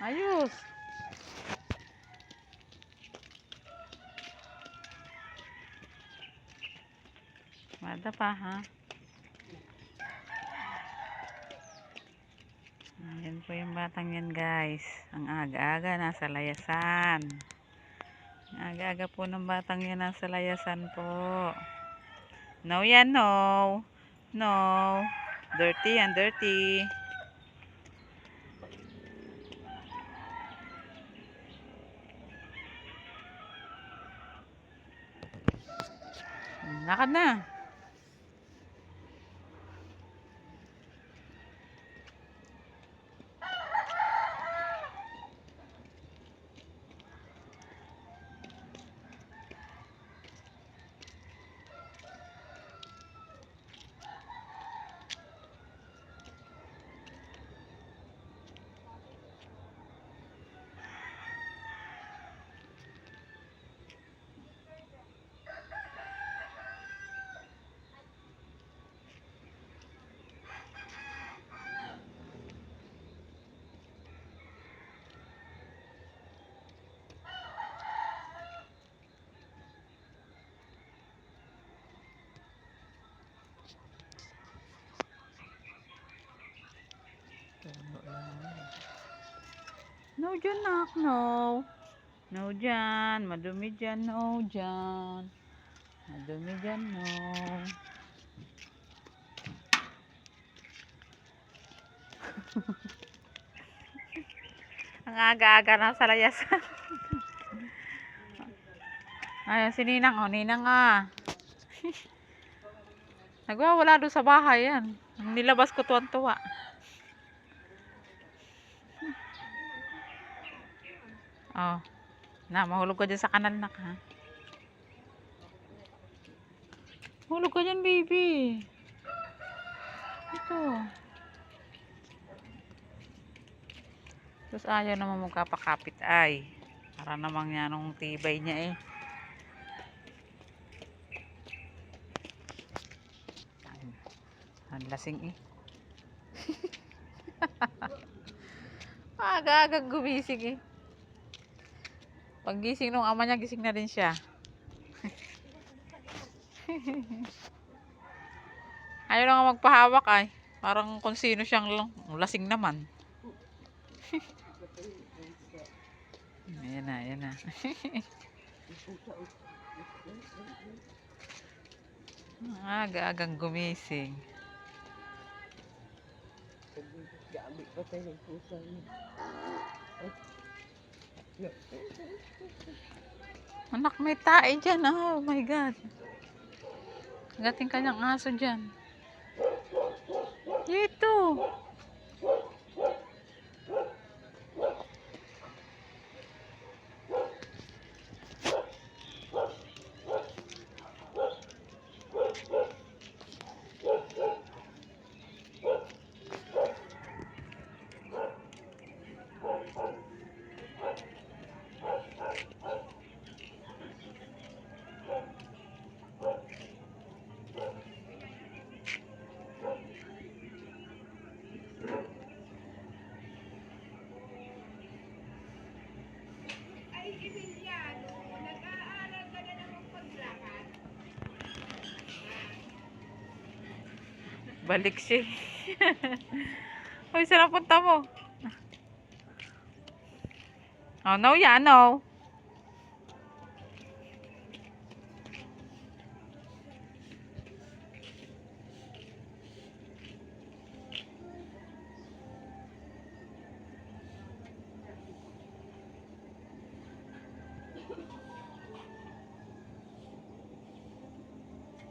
Ayos. Mada pa, ha? Ayan po yung batang yan, guys. Ang aga-aga nasa layasan. Ang aga-aga po ng batang yan nasa layasan po. No yan, no. No. Dirty yan, dirty. Lakad na. No dyan, nak. No. No dyan. Madumi dyan. No dyan. Madumi dyan. No. Ang aga-aga na sa layasan. Ayun, si Ninang. O, Ninang nga. Nagwawala doon sa bahay yan. Nilabas ko tuwan-tuwa. Oh. Na, mahulog ka dyan sa kanal, nak, ha? Mahulog ka dyan, baby. Ito. Tapos ayaw naman magkapakapit, ay. Para namang yan ang tibay niya, eh. Ang lasing, eh. Aga-aga gumising, eh. Pag gising nung ama niya, gising na rin siya. Ayaw na nga magpahawak, ay. Parang kung sino siyang lasing naman. Ayan na, ayan na. Aga-agang gumising. Anak, may tae dyan. Oh my God. Gating kanyang aso dyan. Dito. Balik siya. Uy, saan ang punta mo? Oh, no yan, no.